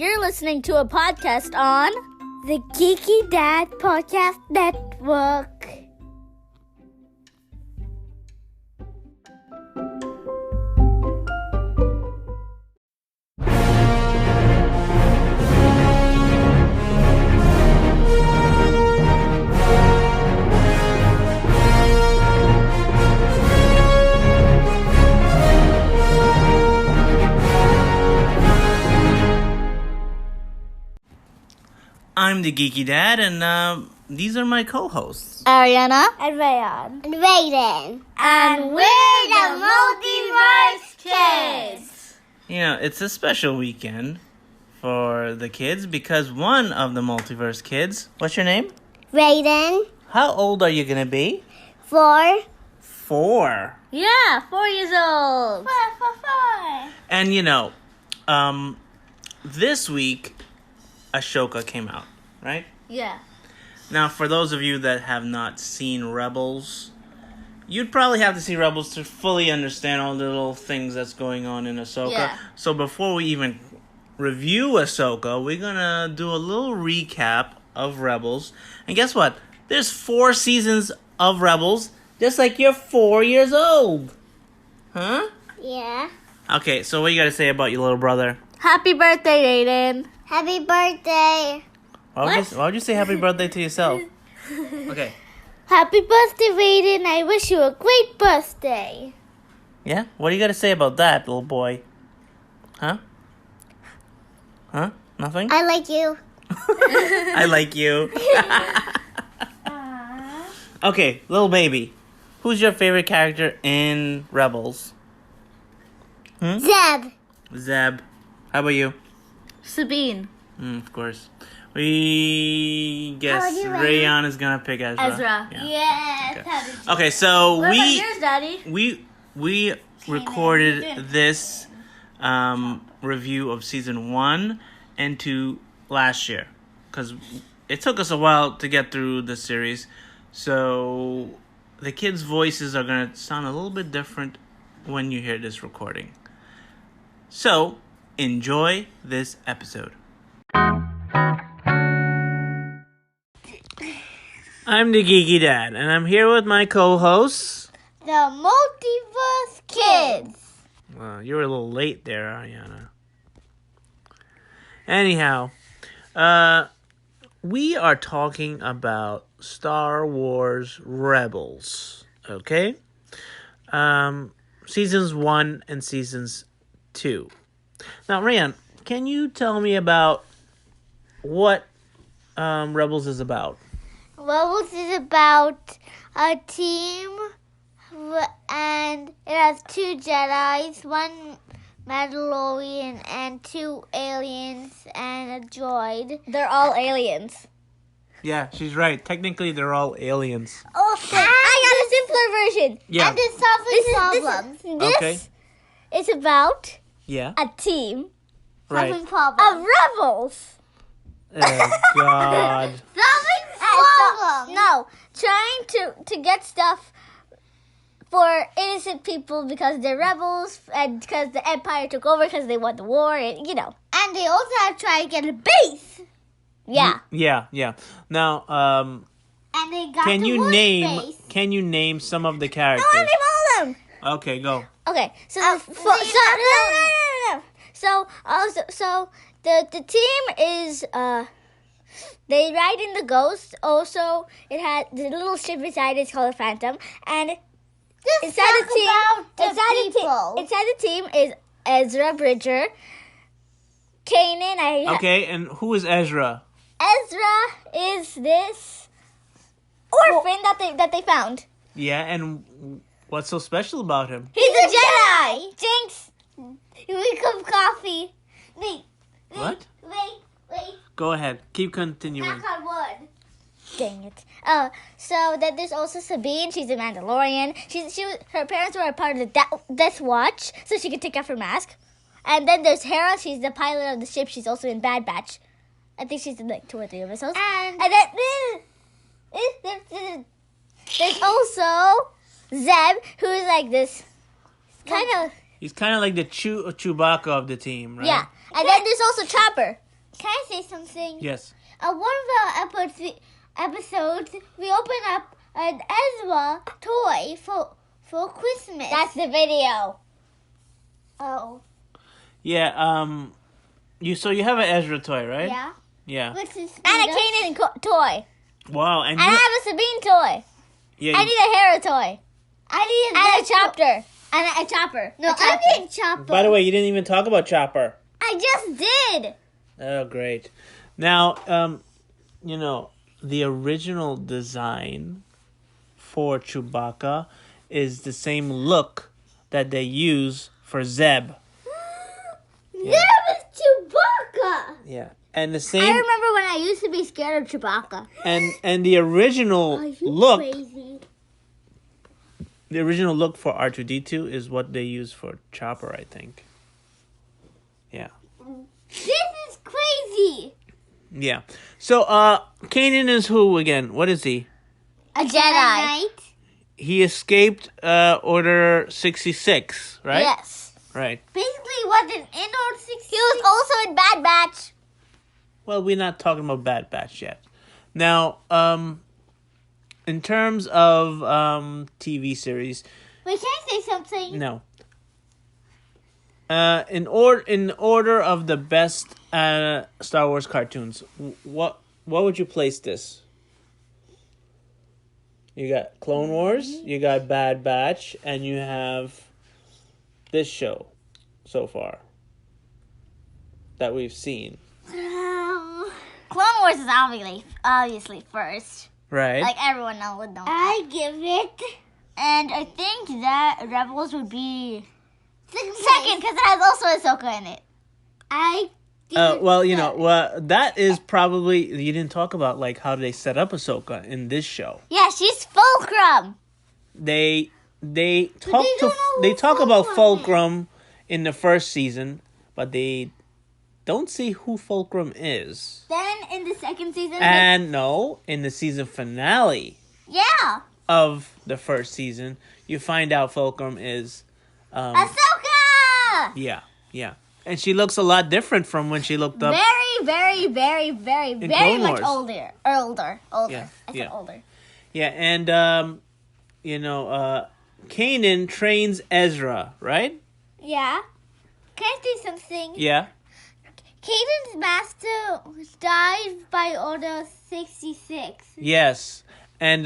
you're listening to a podcast on the Geeky Dad Podcast Network. I'm the Geeky Dad, and these are my co-hosts. Ariana and Rayan. And Raiden. And we're the Multiverse Kids. You know, it's a special weekend for the kids because one of the Multiverse kids, what's your name? Raiden. How old are you going to be? 4. 4. Yeah, 4 years old. 4. And you know, this week, Ashoka came out, right? Yeah. Now, for those of you that have not seen Rebels, you'd probably have to see Rebels to fully understand all the little things that's going on in Ahsoka. Yeah. So before we even review Ahsoka, we're going to do a little recap of Rebels. And guess what? There's 4 seasons of Rebels, just like you're 4 years old. Huh? Yeah. Okay, so what you got to say about your little brother? Happy birthday, Raiden. Happy birthday. Why would you say happy birthday to yourself? Okay. Happy birthday, Raiden. I wish you a great birthday. Yeah? What do you got to say about that, little boy? Huh? Huh? Nothing? I like you. I like you. Okay, little baby. Who's your favorite character in Rebels? Zeb. Zeb. How about you? Sabine. Of course. We guess How are you, Rayan is gonna pick Ezra. Ezra. Yeah. Yes. Okay, so What about yours, Daddy? we recorded this review of season 1 and 2 last year because it took us a while to get through the series. So the kids' voices are gonna sound a little bit different when you hear this recording. So enjoy this episode. I'm the Geeky Dad, and I'm here with my co-hosts. The Multiverse Kids. Well, you were a little late there, Ariana. Anyhow, we are talking about Star Wars Rebels, okay? Seasons 1 and seasons 2. Now, Rayan, can you tell me about what Rebels is about? Rebels is about a team, and it has 2 Jedis, 1 Mandalorian, and 2 aliens, and a droid. They're all aliens. Yeah, she's right. Technically, they're all aliens. Okay. I got a simpler version. Yeah. And it's solving problems. This Okay. is about Yeah. a team Right. Solving problems. of rebels. Oh, God. Solving problems. No, trying to get stuff for innocent people because they're rebels and because the Empire took over because they won the war and, you know. And they also have to try to get a base. Yeah. Yeah. Now, And they got can the you wood name base. some of the characters? I want to name all of them. Okay, go. Okay, so no. So the team is they ride in the Ghost. Also, it had the little ship inside. It's called a Phantom, and inside the team is Ezra Bridger, Kanan. Okay, and who is Ezra? Ezra is this orphan that they found. Yeah, and what's so special about him? He's a Jedi. Jinx. We cup coffee. Wait. What? Wait. Go ahead. Keep continuing. Knock on wood. Dang it. So then there's also Sabine. She's a Mandalorian. Her parents were a part of the Death Watch, so she could take off her mask. And then there's Hera. She's the pilot of the ship. She's also in Bad Batch. I think she's in like 2 or 3 episodes. And then there's also Zeb, who is like this kind of He's kind of like the Chewbacca of the team, right? yeah. And then there's also Chopper. Can I say something? Yes. One of the episodes, we open up an Ezra toy for Christmas. That's the video. Oh. Yeah. So you have an Ezra toy, right? Yeah. Yeah. Which is And a Kanan toy. Wow. And I have a Sabine toy. yeah. I need a Hera toy. I need And a chopper. And a chopper. No, a chopper. I need chopper. By the way, you didn't even talk about Chopper. I just did. Oh, great. Now, the original design for Chewbacca is the same look that they use for Zeb. That was Chewbacca. Yeah. And the I same remember when I used to be scared of Chewbacca. and the original Are you look crazy? the original look for R2D2 is what they use for Chopper, I think. Yeah. This is crazy. Yeah. So Kanan is who again? What is he? A Jedi. Knight. He escaped Order 66, right? Yes. Right. Basically, wasn't in Order 66. He was also in Bad Batch. Well, we're not talking about Bad Batch yet. Now, in terms of TV series, Wait, can I say something? no. In order of the best Star Wars cartoons, what would you place this? You got Clone Wars, you got Bad Batch, and you have this show so far that we've seen. Clone Wars is obviously first. Right. Like everyone would know. I give it And I think that Rebels would be second. second because it has also Ahsoka in it. I give it that is probably, you didn't talk about like how they set up Ahsoka in this show. Yeah, she's Fulcrum. They they talk don't know they who talk about Fulcrum is. Fulcrum in the first season, but they don't see who Fulcrum is. Then in the second season, And no, in the season finale yeah, of the first season, you find out Fulcrum is Ahsoka. yeah. And she looks a lot different from when she looked up. Very Clone much Wars. older. Yeah, I said yeah. older. Yeah, and Kanan trains Ezra, right? Yeah. Can I say something? Yeah. Caden's master died by Order 66. Yes. And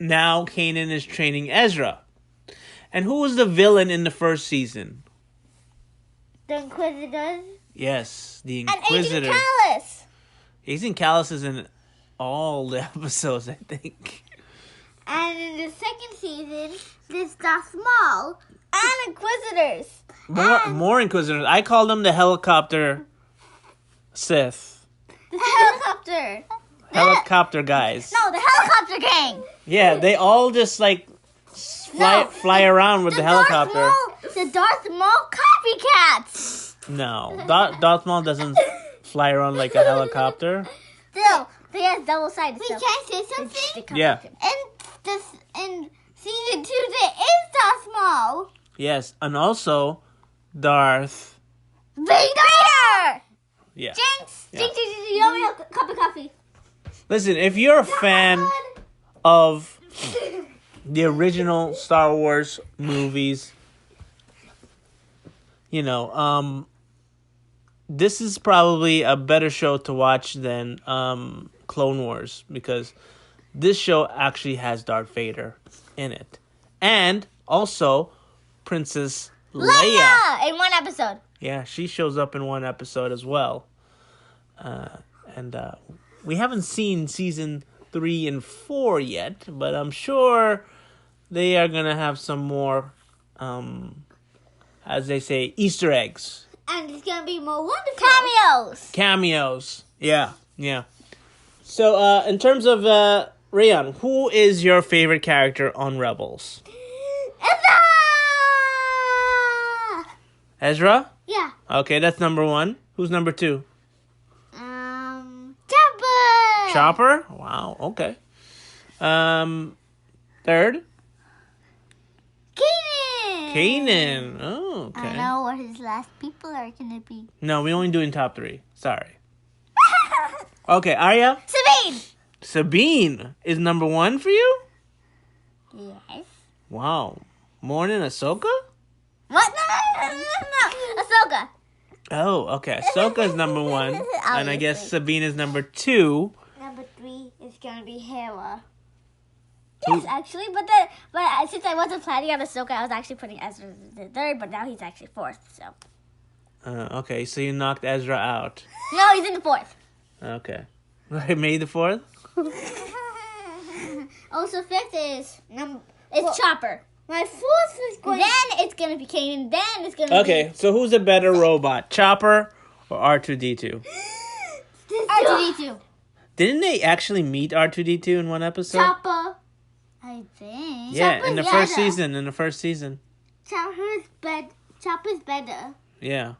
now Kanan is training Ezra. And who was the villain in the first season? The Inquisitors. Yes, the And Agent Inquisitor. Callus. Agent Callus is in all the episodes, I think. And in the second season, there's Darth Maul. And Inquisitors. More Inquisitors. I call them the helicopter Sith. The helicopter. Helicopter guys. No, the helicopter gang. Yeah, they all just like fly around with the helicopter. The Darth Maul copycats. No, Darth Maul doesn't fly around like a helicopter. Still, he has double-sided Wait, stuff. can I say something? Yeah. In season 2, there is Darth Maul. Yes, and also Darth. Vader! Yeah. Jinx! Yeah. Jinx, you owe me a cup of coffee. Listen, if you're a fan of the original Star Wars movies, this is probably a better show to watch than Clone Wars, because this show actually has Darth Vader in it. And also Princess Leia. In one episode. Yeah, she shows up in one episode as well. And we haven't seen season 3 and 4 yet, but I'm sure they are going to have some more, as they say, Easter eggs. And it's going to be more wonderful. Cameos. Yeah. So, in terms of Rayan, who is your favorite character on Rebels? Ezra? Yeah. Okay, that's number 1. Who's number 2? Chopper. Chopper? Wow, okay. Third? Kanan. Kanan. Oh, okay. I don't know what his last people are gonna be. No, we only doing top 3. Sorry. Okay, Arya. Sabine is number 1 for you? Yes. Wow. More than Ahsoka? What? No. Ahsoka. Oh, okay. Ahsoka is number 1. And I guess Obviously. Sabine is number 2. Number 3 is gonna be Hera. Yes, actually, but since I wasn't planning on Ahsoka, I was actually putting Ezra the third, but now he's actually fourth. So Okay, so you knocked Ezra out. no, he's in the fourth. Okay. May the 4th? Also, fifth is Chopper. My fourth is going. Then it's gonna be Kanan. Then it's gonna Okay, so who's a better robot, Chopper or R2-D2? be R2-D2. Didn't they actually meet R2-D2 in one episode? Chopper. I think. Yeah, in the Chopper's first better. season. In the first season. Chopper's better. Yeah.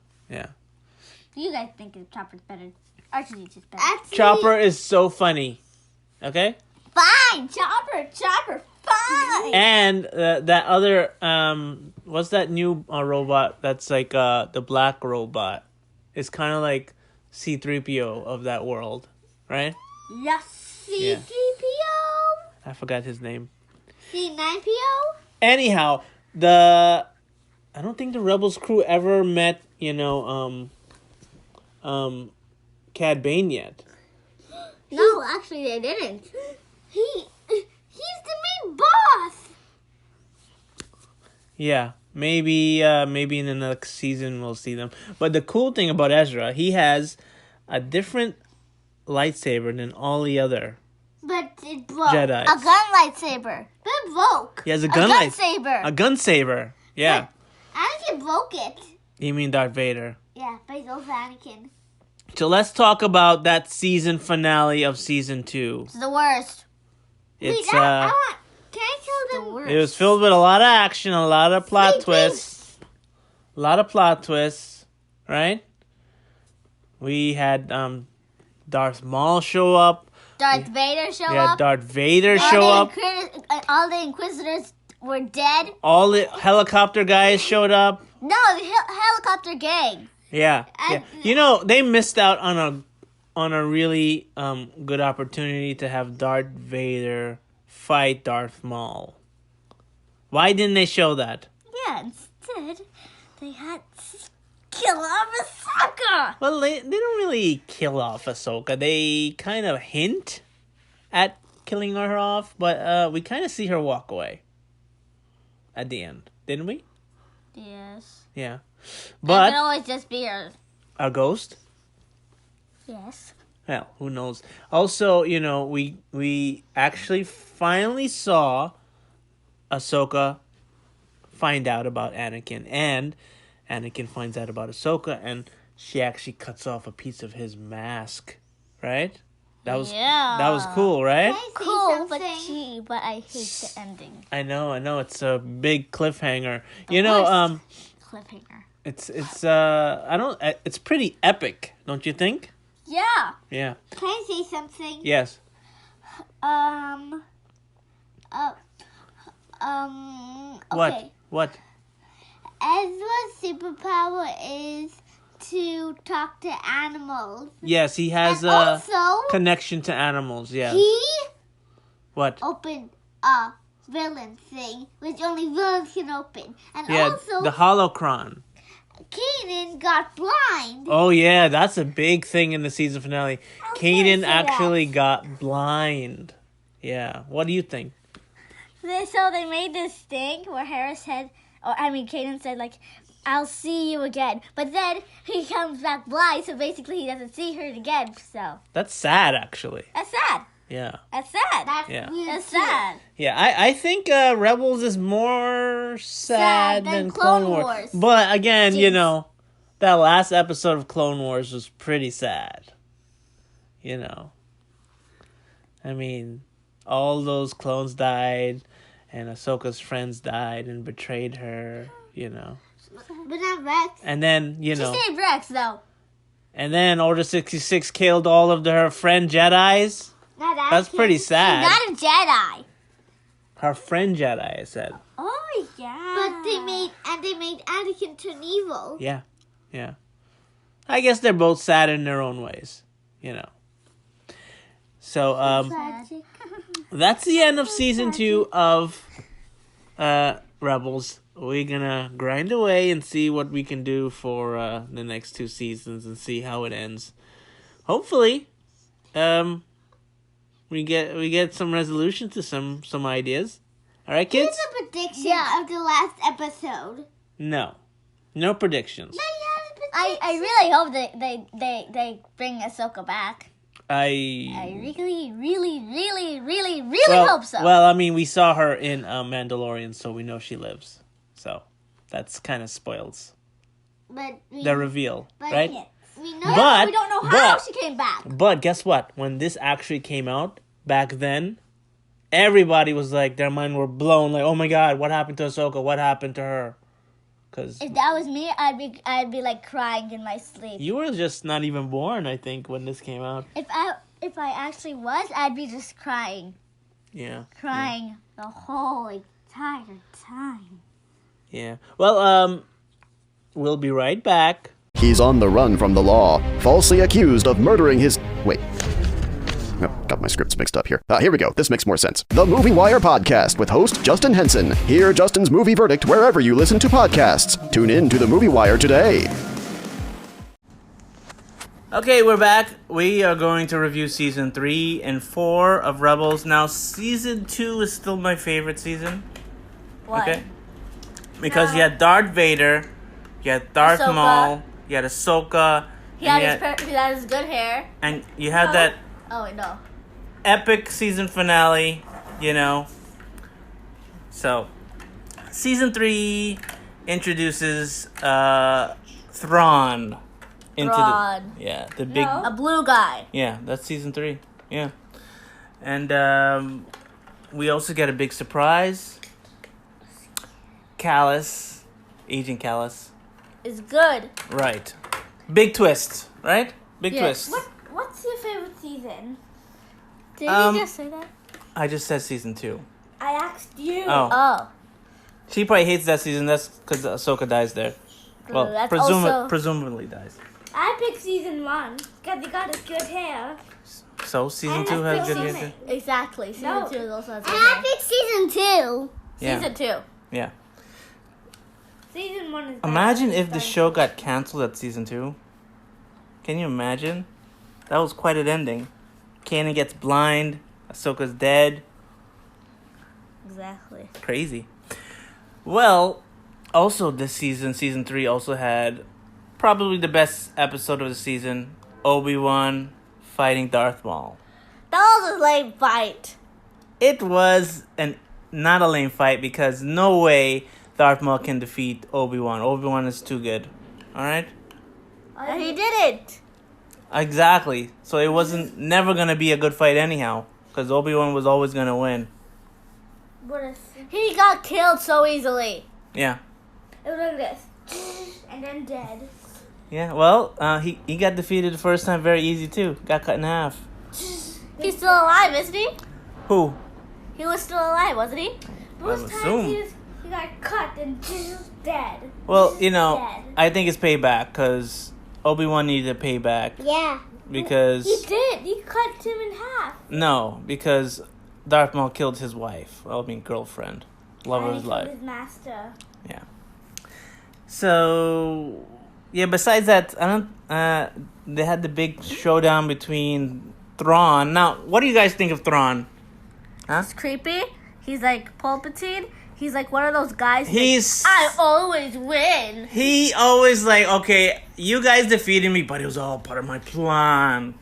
You guys think Chopper's better? R2-D2's better. Actually, Chopper is so funny. Okay? Fine, Chopper, fine. And that other, what's that new robot that's like the black robot? It's kind of like C-3PO of that world, right? yes, Yeah. C3PO. I forgot his name. C9PO. Anyhow, I don't think the Rebels crew ever met, Cad Bane yet. No, actually, they didn't. He's the main boss. Yeah, maybe in the next season we'll see them. But the cool thing about Ezra, he has a different lightsaber than all the other But it broke. Jedis. A gun lightsaber. But it broke. He has a Gun gun saber. a gun saber. Yeah. Anakin broke it. You mean Darth Vader? Yeah, but he's also Anakin. So let's talk about that season finale of season 2. It's the worst. It's Wait, I want. Can I tell The them? worst. it was filled with a lot of action, a lot of plot Wait, twists. A lot of plot twists, right? We had Darth Maul show up. Darth Vader show We had up. Darth Vader All show the up. all the Inquisitors were dead. All the helicopter guys showed up. No, the helicopter gang. Yeah, And- they missed out on a really good opportunity to have Darth Vader fight Darth Maul. Why didn't they show that? Yeah, instead, they had to kill off Ahsoka. Well, they don't really kill off Ahsoka. They kind of hint at killing her off, but we kind of see her walk away at the end, didn't we? Yes. Yeah, It but can always just be her. a ghost. Yes. Hell, who knows? Also, we actually finally saw Ahsoka find out about Anakin, and Anakin finds out about Ahsoka, and she actually cuts off a piece of his mask, right? That was cool, right? Can I say Cool, something? but I hate the ending. I know, it's a big cliffhanger. worst. Cliffhanger. It's pretty epic, don't you think? Yeah. Yeah. Can I say something? Yes. Okay. What? Ezra's superpower is to talk to animals. Yes, he has And a also, connection to animals. Yeah. he What? opened a villain thing, which only villains can open. And Yeah, also, the holocron. Kanan got blind. Oh yeah, that's a big thing in the season finale. Kanan say actually got blind. Yeah. What do you think? So they made this thing where Kanan said, like, I'll see you again. But then he comes back blind, so basically he doesn't see her again. So That's sad, actually. that's sad. Yeah. That's sad. That's Yeah. weird. That's too. sad. Yeah, I think Rebels is more sad than Clone Wars. But again, Jeez. that last episode of Clone Wars was pretty sad. I mean, all those clones died, and Ahsoka's friends died and betrayed her, But not Rex. And then, She saved Rex, though. and then Order 66 killed all of her friend Jedis. Not That's Anakin. pretty sad. Not a Jedi. Her friend Jedi, I said. Oh, But they made Anakin turn evil. Yeah. I guess they're both sad in their own ways, you know. So, that's the end of season 2 of Rebels. We're gonna grind away and see what we can do for the next 2 seasons and see how it ends. Hopefully, we get some resolution to some ideas. All right, kids? Here's a prediction of the last episode. No predictions. I really hope they bring Ahsoka back. I really hope so. Well, I mean, we saw her in Mandalorian, so we know she lives. So that's kind of spoils the reveal, right? Yes. We know. But we don't know how she came back. But guess what? When this actually came out back then, everybody was like, their mind were blown. Like, oh my God, what happened to Ahsoka? What happened to her? Because if that was me, I'd be like crying in my sleep. You were just not even born, I think, when this came out. If I actually was, I'd be just crying. Yeah. Crying the whole entire time. Yeah. Well, we'll be right back. He's on the run from the law, falsely accused of murdering his... Wait. Oh, got my scripts mixed up here. Here we go. This makes more sense. The Movie Wire Podcast with host Justin Henson. Hear Justin's movie verdict wherever you listen to podcasts. Tune in to The Movie Wire today. Okay, we're back. We are going to review season 3 and 4 of Rebels. Now, season 2 is still my favorite season. Why? Okay. Because you had Darth Vader, you had Darth Ahsoka. Maul, you had Ahsoka. He had his good hair. And you had that Oh, no. epic season finale, you know. So, season 3 introduces Thrawn into the big... A blue guy. Yeah, that's season 3. Yeah. And we also get a big surprise. Callus, Agent Callus. Is good. Right. Big twist, right? Big Yes. twist. What's your favorite season? Did you just say that? I just said season 2. I asked you. Oh. She probably hates that season. That's because Ahsoka dies there. Well, That's also- presumably dies. I picked season 1 because he got his good hair. So season And 2 I has feel good something. hair. Exactly. Season No. 2 is also has And good I hair. picked season 2. Yeah. Season 2. Yeah. Season 1 is Imagine if the show got canceled at season 2. Can you imagine? That was quite an ending. Kanan gets blind. Ahsoka's dead. Exactly. Crazy. Well, also this season, season 3 also had probably the best episode of the season. Obi-Wan fighting Darth Maul. That was a lame fight. It was not a lame fight because no way Darth Maul can defeat Obi-Wan. Obi-Wan is too good. Alright? And he didn't. Exactly. So it wasn't never gonna be a good fight anyhow. Because Obi-Wan was always gonna win. He got killed so easily. Yeah. It was like this. And then dead. Yeah, well, he got defeated the first time very easy too. Got cut in half. He's still alive, isn't he? Who? He was still alive, wasn't he? Most assume. times he got cut and dead. Well, you know, Dead. I think it's payback because Obi-Wan needed to pay back Yeah. because... He did. He cut him in half. No, because Darth Maul killed his wife. I mean, girlfriend. Love of And his he killed life. his master. Yeah. So, yeah, besides that, they had the big showdown between Thrawn. Now, what do you guys think of Thrawn? Huh? He's creepy. He's like Palpatine. He's like one of those guys. He's... I always win. He always like, okay, you guys defeated me, but it was all part of my plan.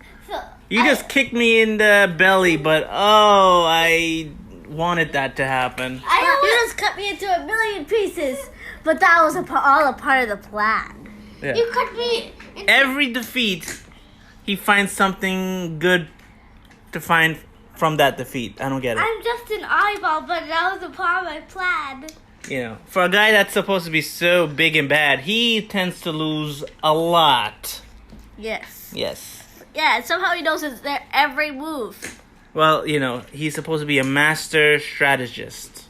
You just kicked me in the belly, but oh, I wanted that to happen. You just cut me into a million pieces, but that was all a part of the plan. Yeah. You cut me. Every defeat, he finds something good to find from that defeat. I don't get it. I'm just an eyeball, but that was a part of my plan. You know, for a guy that's supposed to be so big and bad, he tends to lose a lot. Yes. Yes. Yeah, and somehow he knows their every move. Well, you know, he's supposed to be a master strategist.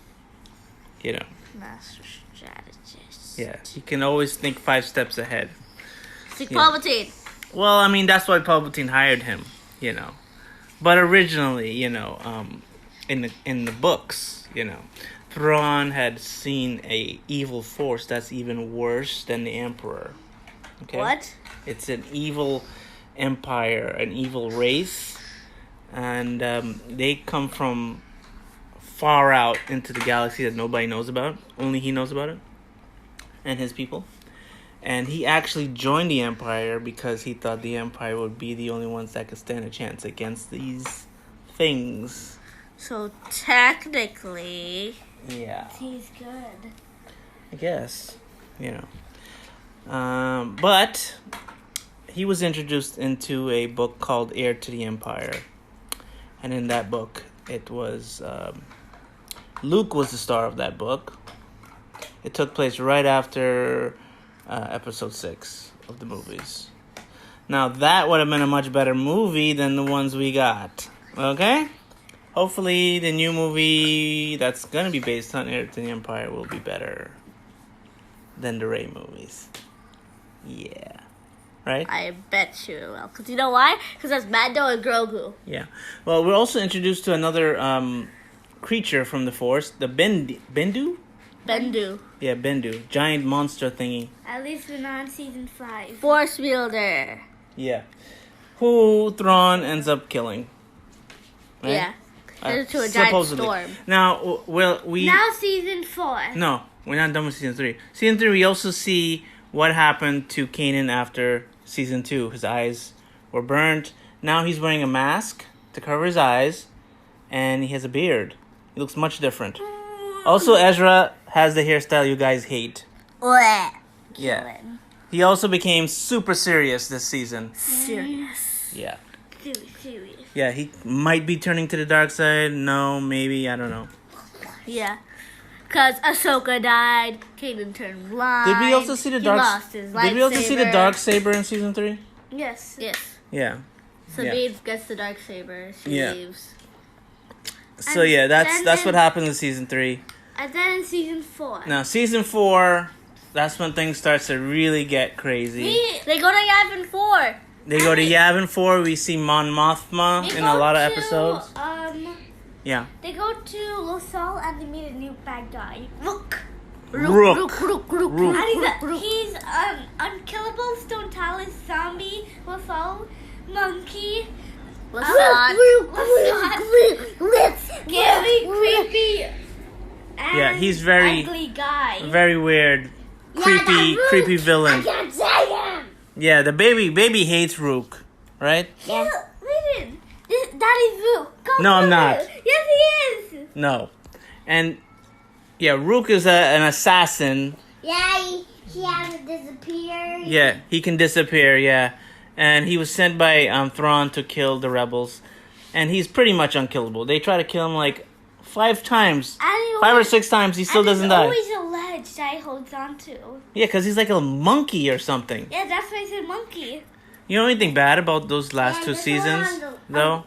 you know. Master strategist. Yeah, he can always think 5 steps ahead. It's like Palpatine. Well, I mean, that's why Palpatine hired him, you know. But originally, you know, in the books, you know, Thrawn had seen a evil force that's even worse than the Emperor. Okay? What? It's an evil empire, an evil race, and they come from far out into the galaxy that nobody knows about. Only he knows about it, and his people. And he actually joined the Empire because he thought the Empire would be the only ones that could stand a chance against these things. So technically, Yeah, He's good. I guess, you know. But he was introduced into a book called Heir to the Empire. And in that book, it was... Luke was the star of that book. It took place right after episode 6 of the movies. Now, that would have been a much better movie than the ones we got. Okay? Hopefully, the new movie that's going to be based on Heir to the Empire will be better than the Rey movies. Yeah. Right? I bet you will. Because you know why? Because that's Mando and Grogu. Yeah. Well, we're also introduced to another creature from the Force, the Bendu? Bendu. Yeah, Bendu. Giant monster thingy. At least we're not in season 5. Force wielder. Yeah. Who Thrawn ends up killing. Right? Yeah. Turns into a giant supposedly. storm. Now, well, we... Now season 4. No, we're not done with season 3. Season 3, we also see what happened to Kanan after season 2. His eyes were burnt. Now he's wearing a mask to cover his eyes, and he has a beard. He looks much different. Also, Ezra has the hairstyle you guys hate. Blech. Yeah. He also became super serious this season. Serious. Yeah. Serious. Yeah, he might be turning to the dark side. No, maybe, I don't know. Yeah. Because Ahsoka died. Kanan turned blind. Did we also see the dark? He lost his Did we also see the lightsaber. dark saber in season 3? Yes. Yes. Yeah. Sabine gets the dark saber. She Yeah. leaves. So yeah, that's then- what happened in season 3. And then in season 4. Now season 4, that's when things starts to really get crazy. They go to Yavin 4. They go to Yavin 4. We see Mon Mothma They in a go lot of to, episodes. Yeah. They go to Lothal and they meet a new bad guy. Rook. Rook. And he's unkillable stone talus zombie Lothal monkey. Lasat. Scary, creepy, and Yeah, he's very- ugly guy. Very weird, creepy villain. can't say him. Yeah, the baby hates Rook, right? Yeah. Listen, that is Rook. Go No, I'm for not. Rook. Yes, he is. No, and yeah, Rook is an assassin. Yeah, he has to disappear. Yeah, he can disappear. Yeah, and he was sent by Thrawn to kill the rebels, and he's pretty much unkillable. They try to kill him like 5 times, And 5 or 6 times. He still doesn't die. always a ledge that he holds on to. Yeah, because he's like a monkey or something. Yeah, that's why I said monkey. You know anything bad about those last Yeah, 2 there's seasons, one on the- though?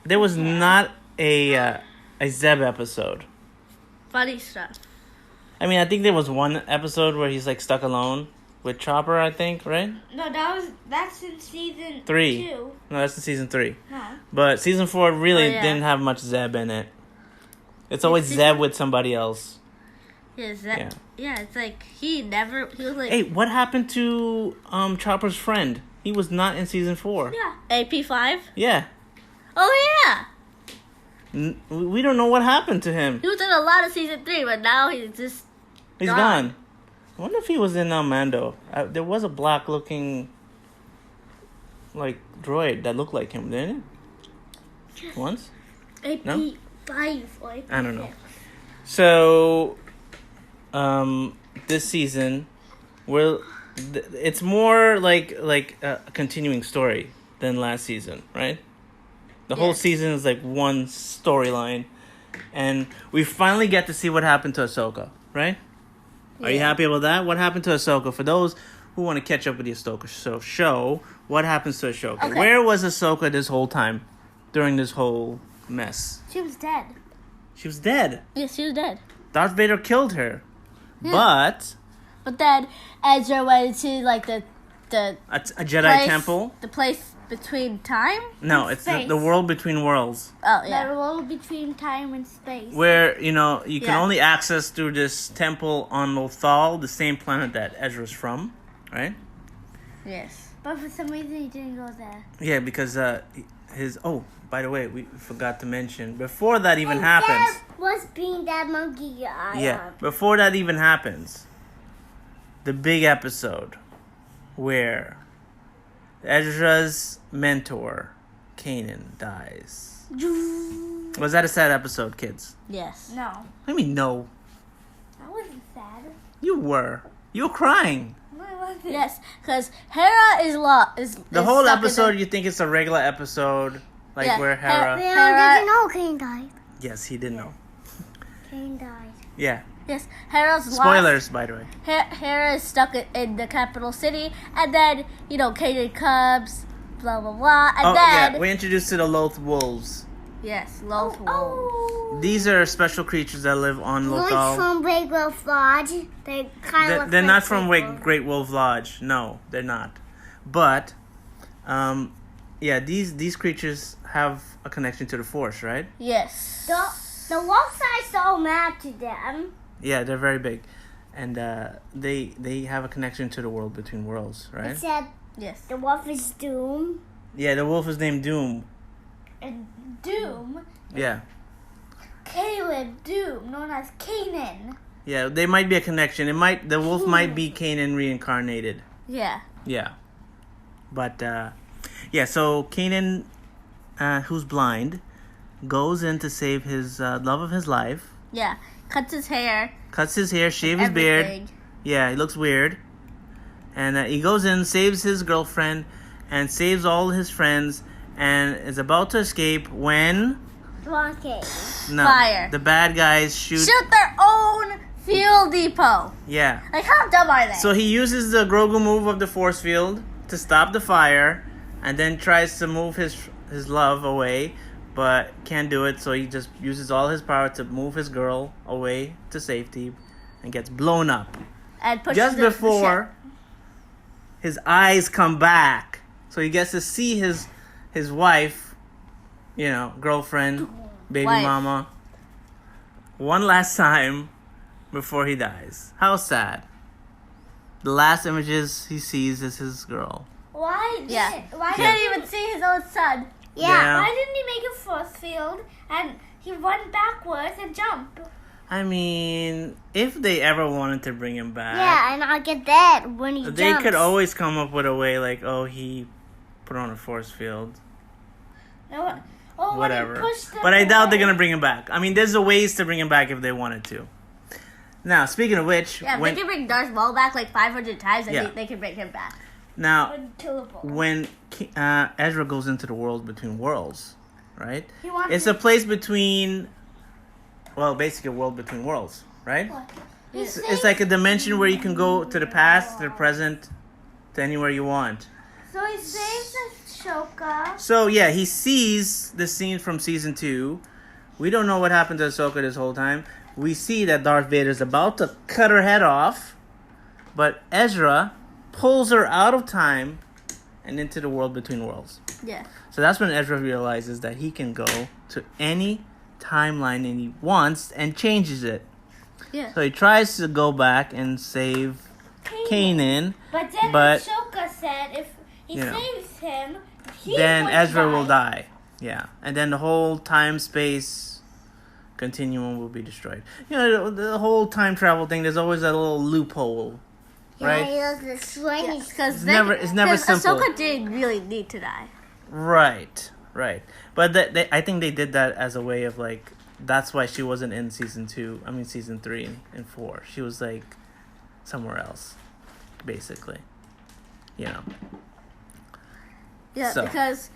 There was not a Zeb episode. Funny stuff. I mean, I think there was one episode where he's like stuck alone with Chopper, I think, right? No, that's in season 3. 2. No, that's in season 3. No. But season 4 really Oh, yeah. didn't have much Zeb in it. It's always Zeb with somebody else. Yeah, it's like he was like Hey, what happened to Chopper's friend? He was not in season 4. Yeah. AP5. Yeah. Oh yeah, We don't know what happened to him. he was in a lot of season 3, but now he's just He's gone. I wonder if he was in Mando. There was a black looking like droid that looked like him, didn't it? Once? AP5 or AP6. I don't know. So, this season, it's more like a continuing story than last season, right? The whole Yes. season is like one storyline, and we finally get to see what happened to Ahsoka, right? Are you happy about that? What happened to Ahsoka? For those who want to catch up with the Ahsoka show, what happens to Ahsoka? Okay. Where was Ahsoka this whole time during this whole mess? She was dead. She was dead. Yes, she was dead. Darth Vader killed her. Yeah. But then Ezra went into like the A Jedi temple? The place between time? No, it's the world between worlds. Oh, yeah. The world between time and space. Where, you can only access through this temple on Lothal, the same planet that Ezra's from, right? Yes. But for some reason he didn't go there. Yeah, because by the way, we forgot to mention, before that even happens. That was being that monkey guy. Yeah, before that even happens, the big episode where Ezra's mentor, Kanan, dies. Was that a sad episode, kids? Yes. No. What do you mean, no? That wasn't sad. You were. You were crying. No, it wasn't. Yes, because Hera is The whole episode, you think it's a regular episode, where Hera... Hera didn't know Kane died. Yes, he didn't know. Kane died. Yeah. Yes, Hera's lost. Spoilers, by the way. Hera is stuck in the capital city, and then, Kanan comes, blah, blah, blah, and then... we're introduced to the Loth Wolves. Yes, Loth Wolves. Oh. These are special creatures that live on Like Lothal. from Great Wolf Lodge. They kind of They're not from Great Wolf Lodge. No, they're not. But, these creatures have a connection to the Force, right? Yes. The wolves are so mad to them. Yeah, they're very big. And they have a connection to the world between worlds, right? It said Yes. the wolf is Doom. Yeah, the wolf is named Doom. And Doom, Yeah. Caleb Doom, known as Kanan. Yeah, they might be a connection. The wolf might be Kanan reincarnated. Yeah. Yeah. But, so Kanan, who's blind, goes in to save his love of his life. Yeah. Cuts his hair. Shave his beard. Everything. Yeah, he looks weird. And he goes in, saves his girlfriend, and saves all his friends, and is about to escape when... Blockade. No, Fire. the bad guys shoot their own fuel depot. Yeah. Like, how dumb are they? So he uses the Grogu move of the force field to stop the fire, and then tries to move his love away, but can't do it, so he just uses all his power to move his girl away to safety, and gets blown up. And pushes Just the before his eyes come back, so he gets to see his wife, girlfriend, baby Wife. mama, one last time before he dies. How sad. The last images he sees is his girl. Why? Why Can't even see his own son. Yeah. Why didn't he make a force field and he went backwards and jumped? I mean, if they ever wanted to bring him back, Yeah, and I get that when he they jumps. could always come up with a way like, he put on a force field. No, when Whatever. he pushed them But I doubt they're away. gonna bring him back. I mean, there's a ways to bring him back if they wanted to. Now, speaking of which, Yeah, if they can bring Darth Maul back like 500 times, Yeah. they can bring him back. now Unkillable. when Ezra goes into the world between worlds, right? He wants It's to- a place between, basically a world between worlds, right? It's like a dimension where you can go to the past, to the present, to anywhere you want. So he saves Ashoka. So yeah, he sees the scene from season 2. We don't know what happened to Ahsoka this whole time. We see that Darth Vader is about to cut her head off, but Ezra pulls her out of time and into the world between worlds. Yeah. So that's when Ezra realizes that he can go to any timeline and he wants and changes it. Yeah. So he tries to go back and save Kanan, But then But- Ashoka said if he You know. saves him, he then would Ezra will die. Yeah, and then the whole time-space continuum will be destroyed. The whole time travel thing, there's always a little loophole, right? Yeah, he looks swinging. Because It's never simple. Ahsoka didn't really need to die. Right. But I think they did that as a way of like, that's why she wasn't in season 3 and 4. She was like somewhere else, basically. Yeah, So. because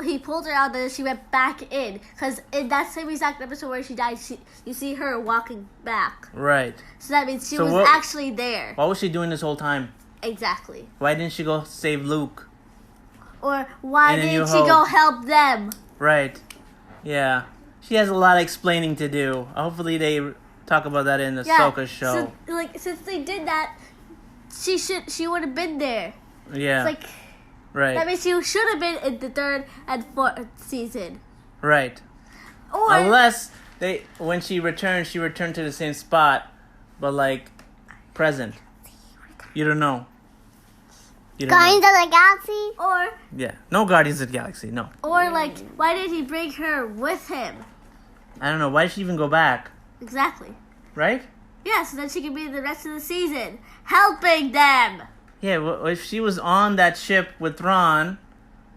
he pulled her out, then she went back in. Because in that same exact episode where she died, you see her walking back. Right. So that means she So was what- actually there. What was she doing this whole time? Exactly. Why didn't she go save Luke? Or why In A New didn't she Hope. go help them? Right. Yeah. She has a lot of explaining to do. Hopefully they talk about that in the Ahsoka show. So, since they did that, she would have been there. Yeah. It's right. That means she should have been in the 3rd and 4th season. Right. Or unless when she returned to the same spot, but present. You don't know. Guardians of the Galaxy? Or Yeah. No Guardians of the Galaxy. No. Or why did he bring her with him? I don't know. Why did she even go back? Exactly. Right? Yeah, so then she can be the rest of the season helping them. Yeah. Well, if she was on that ship with Thrawn,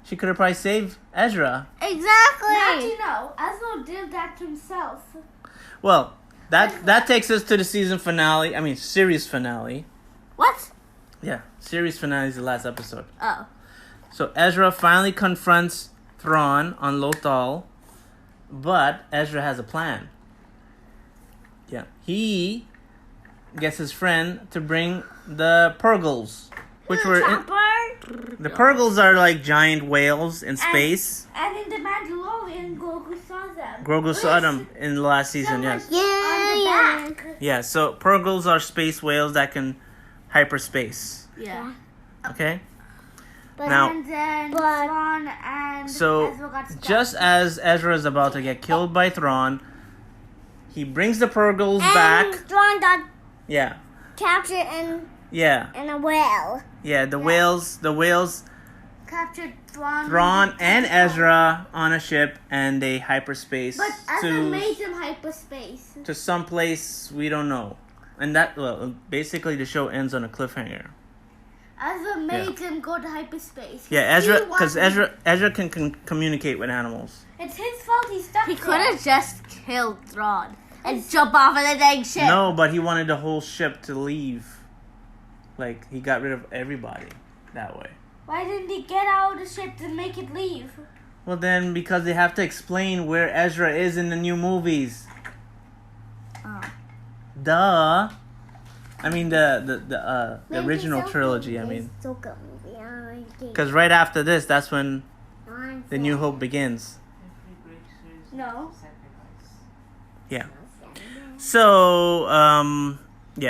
she could have probably saved Ezra. Exactly. How'd you know? Ezra did that himself. Well, that takes us to the season finale. I mean, series finale. What? Yeah, series finale is the last episode. Oh. So Ezra finally confronts Thrawn on Lothal, but Ezra has a plan. Yeah, he gets his friend to bring the Purgles, which were the Purgles are like giant whales in space. And in the Mandalorian, Grogu saw them. Grogu saw them in the last season. Yes. Yeah. Yeah. So Purgles are space whales that can hyperspace. Yeah. Okay. But Now- and then Thrawn and So, Ezra got stuck. just as Ezra is about to get killed by Thrawn, he brings the Purgles back. Thrawn got Yeah, captured yeah, in a whale. yeah. The whales, Captured Thrawn. Thrawn and Ezra on a ship, and they hyperspace But Ezra to made him hyperspace. someplace we don't know. And basically the show ends on a cliffhanger. Ezra made him go to hyperspace. Yeah, Ezra, He because wanted- Ezra can communicate with animals. It's his fault he stuck He there. could have just killed Thrawn and jump off of the dang ship. No, but he wanted the whole ship to leave. He got rid of everybody that way. Why didn't he get out of the ship to make it leave? Well, then, because they have to explain where Ezra is in the new movies. Oh. Duh. I mean, the original trilogy, I mean. Because right after this, that's when the New Hope begins. No. Yeah. So,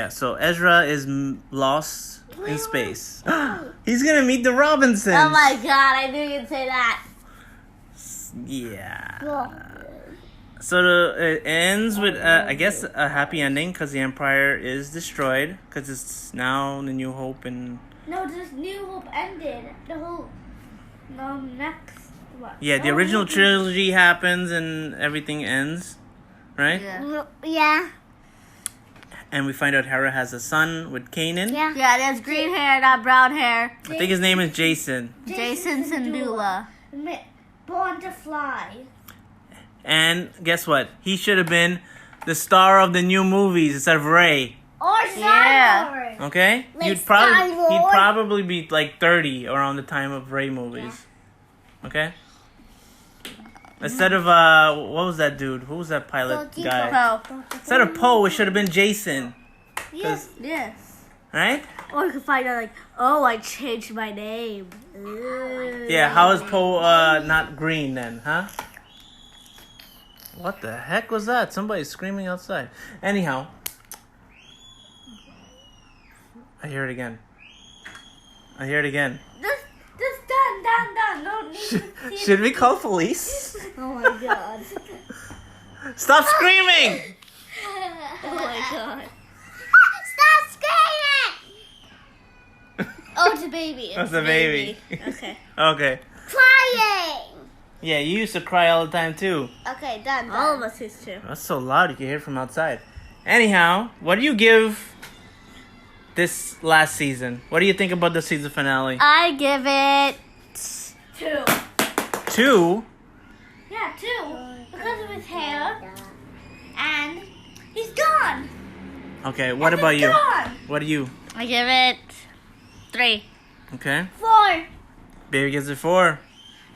so Ezra is lost in space. He's gonna meet the Robinsons. Oh my god, I knew you'd say that. Yeah. So it ends with, I guess, a happy ending because the Empire is destroyed because it's now the New Hope and... No, this New Hope ended. The whole... No, next... What? Yeah, the original trilogy happens and everything ends, right? Yeah. Yeah. And we find out Hera has a son with Kanan. Yeah. Yeah, there's green hair, not brown hair. I think his name is Jason. Jason Syndulla. Born to fly. And guess what? He should have been the star of the new movies instead of Rey. Or Yeah. Star-Lord. Okay? Like He'd Star-Lord. probably be like 30 around the time of Rey movies. Okay? Instead of what was that dude? Who was that pilot guy? Oh, Instead of Poe, it should have been Jason. yes. Yes. Right? Or you could find out I changed my name. Yeah, how is Poe not green then, huh? What the heck was that? Somebody's screaming outside. Anyhow. I hear it again. Just done. No need to see it. Should we call police? Oh my god. Stop screaming! Oh my god. Stop screaming! Oh, it's a baby. It's a baby. Okay. Okay. Crying! Yeah, you used to cry all the time too. Okay, done. All of us used to. That's so loud you can hear it from outside. Anyhow, what do you give this last season? What do you think about the season finale? I give it 2. 2? Yeah, 2. Because of his hair. And he's gone. Okay, what And about he's you? Gone. What do you? I give it 3. Okay. 4. Baby gives it 4.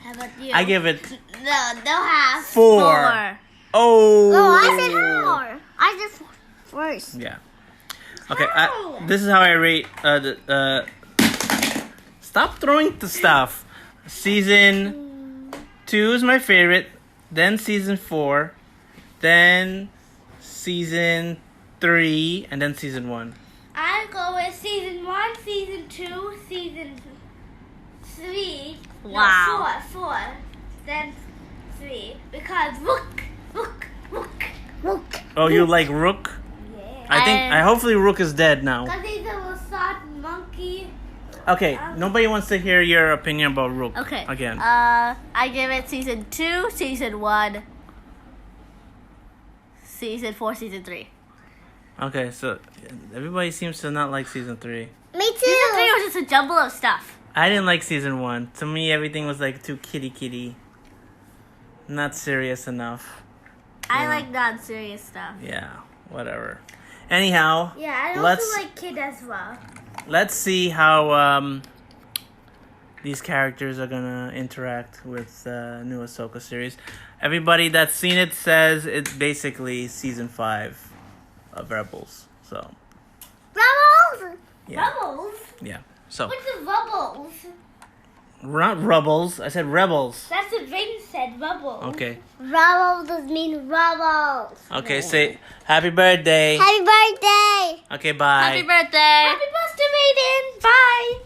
How about you? I give it No half. 4. 4. Oh. Oh, I said 4. I said first. Yeah. Okay, this is how I rate stop throwing the stuff. Season 2 is my favorite, then season 4, then season 3, and then season 1. I go with season 1, season 2, season 3. Wow. No, 4, then 3. Because Rook. Oh, you like Rook? Yeah. I hopefully Rook is dead now. Because he's a soft monkey. Okay, nobody wants to hear your opinion about Rook. Okay. Again. I give it season 2, season 1, season 4, season 3. Okay, so everybody seems to not like season 3. Me too. Season 3 was just a jumble of stuff. I didn't like season 1. To me, everything was like too kitty. Not serious enough. I like non-serious stuff. Yeah, whatever. Anyhow, Yeah, I let's also like Kid as well. let's see how these characters are gonna interact with the new Ahsoka series. Everybody that's seen it says it's basically season 5 of Rebels. So Rebels? yeah, Rebels? yeah. So What's the Rebels? not Rebels. I said Rebels. That's what Rain said, Rebels. Okay. Rebels does mean rebels. Okay. Say happy birthday. Happy birthday. Okay. Bye. Happy birthday! Happy birthday, Raiden. Bye.